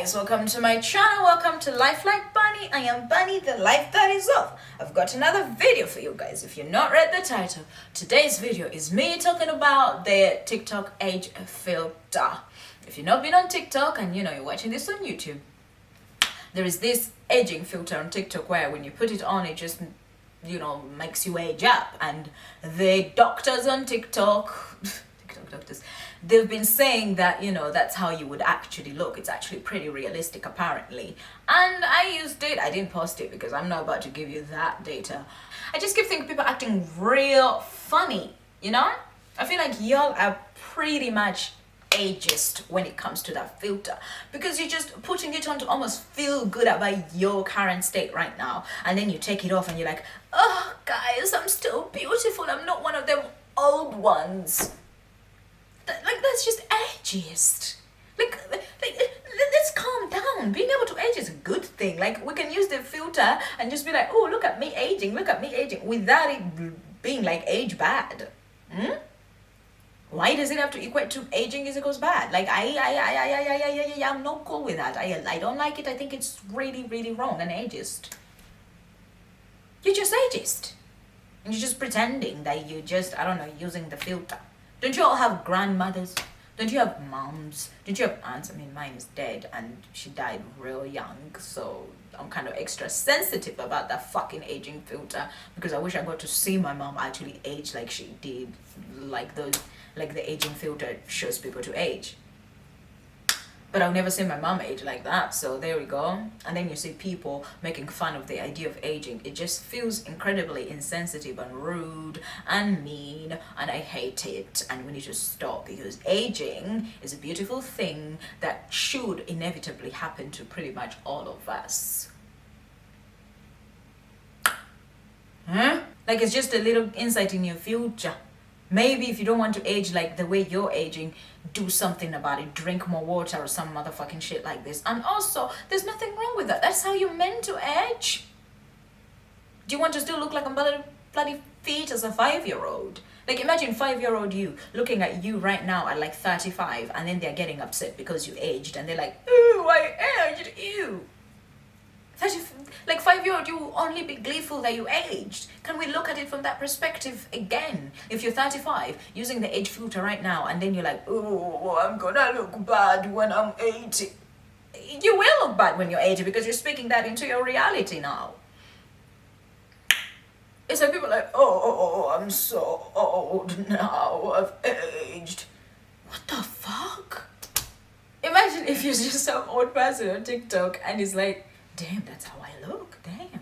guys, welcome to my channel. Welcome to Life Like Bunny. I am Bunny, the life that is off. I've got another video for you guys. If you've not read the title, today's video is me talking about the TikTok age filter. If you've not been on TikTok and you're watching this on YouTube, there is this aging filter on TikTok where when you put it on, it just makes you age up. And the doctors on TikTok doctors, they've been saying that that's how you would actually look. It's actually pretty realistic apparently, and I used it. I didn't post it because I'm not about to give you that data. I just keep thinking people acting real funny. I feel like y'all are pretty much ageist when it comes to that filter, because you're just putting it on to almost feel good about your current state right now, and then you take it off and you're like, oh guys, I'm still beautiful, I'm not one of them old ones. That's just ageist. Let's calm down. Being able to age is a good thing. We can use the filter and just be like, oh, look at me aging, without it being age bad. Why does it have to equate to aging is equals bad? I'm not cool with that. I don't like it. I think it's really, really wrong and ageist. You're just ageist. And you're just pretending that you're just, using the filter. Don't you all have grandmothers? Don't you have moms? Don't you have aunts? I mean, mine is dead and she died real young, so I'm kind of extra sensitive about that fucking aging filter, because I wish I got to see my mom actually age like she did, like the aging filter shows people to age. But I'll never see my mom age like that, so there we go. And then you see people making fun of the idea of aging. It just feels incredibly insensitive and rude and mean, and I hate it. And we need to stop, because aging is a beautiful thing that should inevitably happen to pretty much all of us. It's just a little insight in your future. Maybe if you don't want to age like the way you're aging, do something about it. Drink more water or some motherfucking shit like this. And also, there's nothing wrong with that. That's how you're meant to age. Do you want to still look like a bloody feet as a 5-year-old? Imagine 5-year-old you looking at you right now at 35, and then they're getting upset because you aged, and they're like, ooh, I aged, ew. 5-year-old, you will only be gleeful that you aged. Can we look at it from that perspective again? If you're 35, using the age filter right now, and then you're like, oh, I'm gonna look bad when I'm 80. You will look bad when you're 80, because you're speaking that into your reality now. It's like people are like, oh, I'm so old now, I've aged. What the fuck? Imagine if you're just some old person on TikTok and it's like, damn, that's how I look, damn.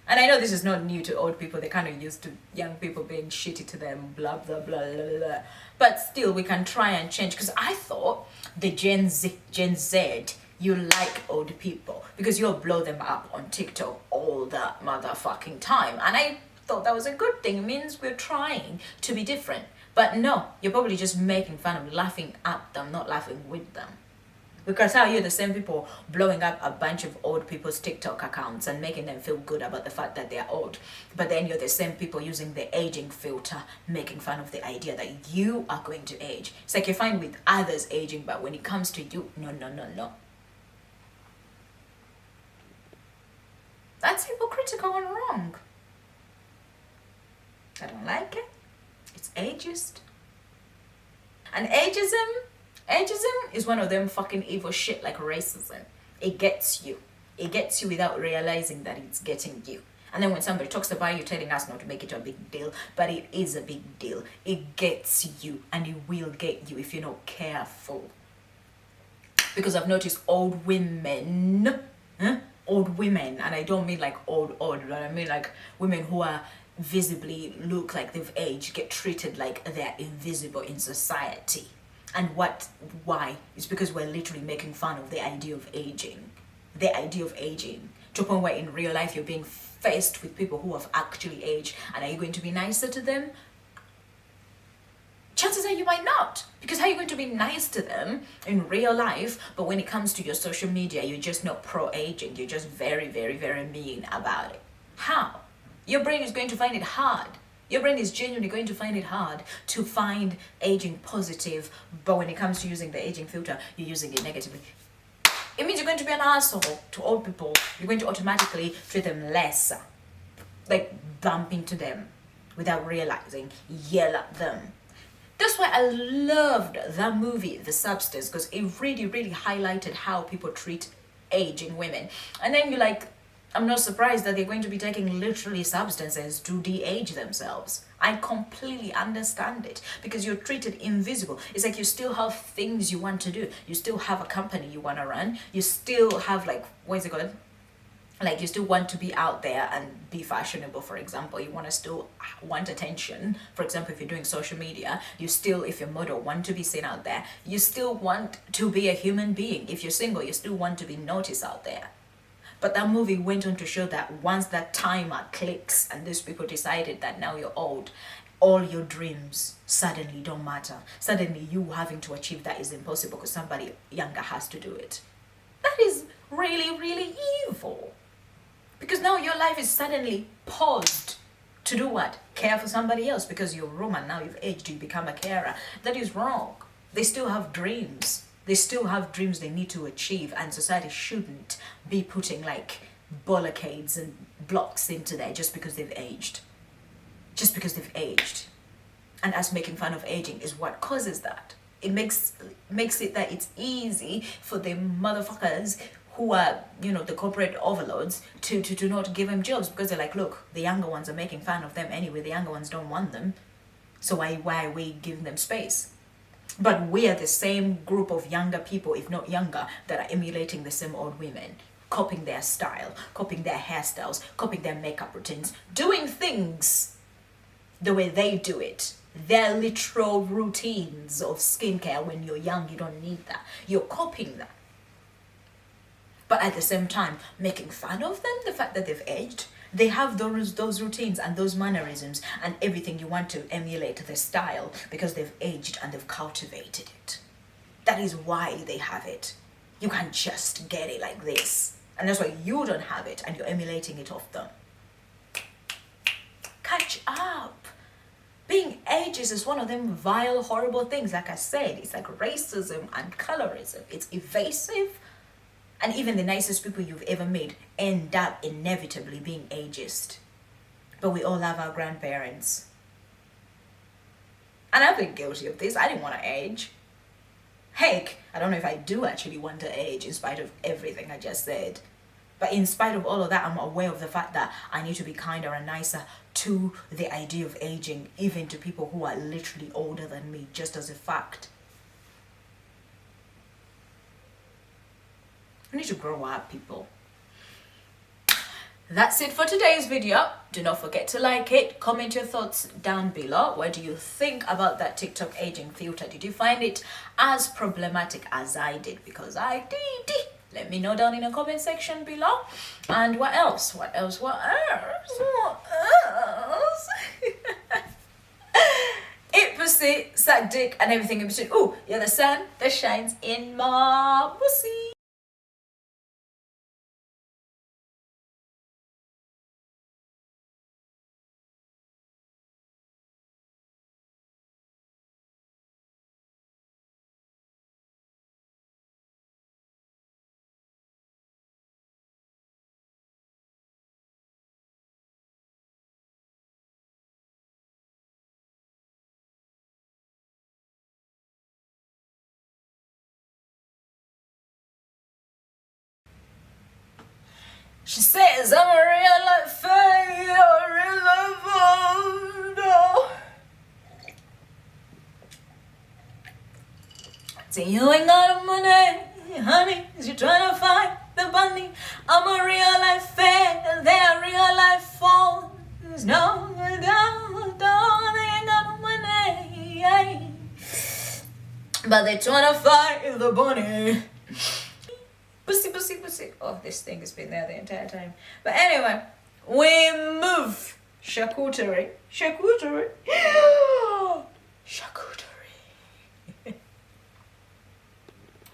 And I know this is not new to old people. They're kind of used to young people being shitty to them, blah, blah, blah, blah, blah. But still, we can try and change, because I thought the Gen Z, you like old people because you'll blow them up on TikTok all the motherfucking time. And I thought that was a good thing. It means we're trying to be different. But no, you're probably just making fun of, laughing at them, not laughing with them. Because how you're the same people blowing up a bunch of old people's TikTok accounts and making them feel good about the fact that they're old. But then you're the same people using the aging filter, making fun of the idea that you are going to age. It's like you're fine with others aging, but when it comes to you, no. That's hypocritical and wrong. I don't like it. It's ageist. And ageism is one of them fucking evil shit like racism. It gets you. It gets you without realizing that it's getting you. And then when somebody talks about you, telling us not to make it a big deal, but it is a big deal. It gets you, and it will get you if you're not careful. Because I've noticed old women, and I don't mean old, but I mean women who are visibly look like they've aged, get treated like they're invisible in society. And why? It's because we're literally making fun of the idea of aging. The idea of aging. To a point where in real life you're being faced with people who have actually aged, and are you going to be nicer to them? Chances are you might not. Because how are you going to be nice to them in real life, but when it comes to your social media, you're just not pro-aging. You're just very, very, very mean about it. How? Your brain is going to find it hard. Your brain is genuinely going to find it hard to find aging positive, but when it comes to using the aging filter, you're using it negatively. it means you're going to be an asshole to old people. You're going to automatically treat them lesser, like bump into them without realizing, yell at them. That's why I loved that movie, The Substance, because it really, really highlighted how people treat aging women. And then you're like, I'm not surprised that they're going to be taking literally substances to de-age themselves. I completely understand it, because you're treated invisible. It's like you still have things you want to do. You still have a company you want to run. You still have, like, what is it called? Like, you still want to be out there and be fashionable, for example. You want to still want attention. For example, if you're doing social media, you still, if you're model, want to be seen out there. You still want to be a human being. If you're single, you still want to be noticed out there. But that movie went on to show that once that timer clicks and these people decided that now you're old, all your dreams suddenly don't matter. Suddenly you having to achieve that is impossible because somebody younger has to do it. That is really, really evil. Because now your life is suddenly paused to do what? Care for somebody else, because you're a woman, now you've aged, you become a carer. That is wrong. They still have dreams. They still have dreams they need to achieve, and society shouldn't be putting like blockades and blocks into there just because they've aged. Just because they've aged. And us making fun of aging is what causes that. It makes it that it's easy for the motherfuckers who are, you know, the corporate overlords to not give them jobs, because they're like, look, the younger ones are making fun of them anyway. The younger ones don't want them. So why are we giving them space? But we are the same group of younger people, if not younger, that are emulating the same old women, copying their style, copying their hairstyles, copying their makeup routines, doing things the way they do it. Their literal routines of skincare. When you're young, you don't need that. You're copying that. But at the same time, making fun of them, the fact that they've aged. They have those routines and those mannerisms and everything you want to emulate their style because they've aged and they've cultivated it. That is why they have it. You can't just get it like this. And that's why you don't have it and you're emulating it off them. Catch up. Being ageist is one of them vile, horrible things. Like I said, it's like racism and colorism. It's evasive. And even the nicest people you've ever met end up inevitably being ageist. But we all love our grandparents. And I've been guilty of this. I didn't want to age. Heck, I don't know if I do actually want to age in spite of everything I just said. But in spite of all of that, I'm aware of the fact that I need to be kinder and nicer to the idea of aging, even to people who are literally older than me, just as a fact. We need to grow up, people. That's it for today's video. Do not forget to like it. Comment your thoughts down below. What do you think about that TikTok aging filter? Did you find it as problematic as I did? Because I did. Let me know down in the comment section below. And what else? What else? Eat pussy, suck dick, and everything in between. Ooh, you're the sun that shines in my pussy. She says I'm a real life failure, a real life no. Say you ain't got money, honey, cause you're trying to find the bunny. I'm a real life failure, they're real life phones. No, they ain't got money. But they're trying to find the bunny. Pussy, pussy, pussy. Oh, this thing has been there the entire time. But anyway, we move. Charcuterie. Charcuterie. Charcuterie.